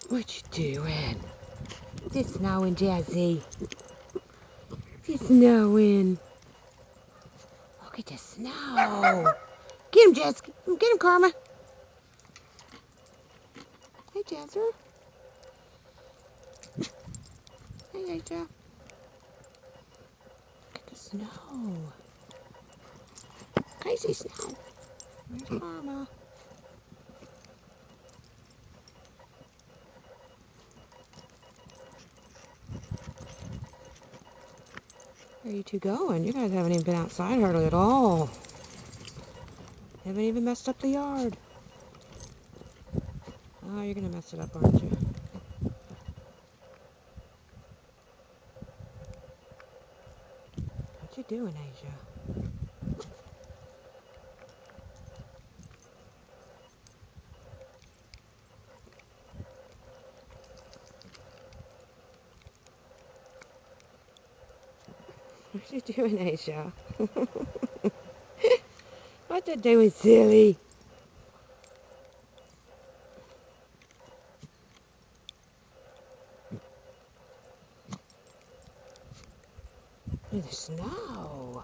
What you doing? It's snowing, Jazzy. It's snowing. Look at the snow. Get him, Jazz. Get him, Kharma. Hey, Jazzer. Hey, Asia. Look at the snow. Crazy snow. Where's Kharma? Where are you two going? You guys haven't even been outside hardly at all. Haven't even messed up the yard. Oh, you're gonna mess it up, aren't you? What you doing, Asia? What you doing, Asia? What you doing, silly? Look at the snow.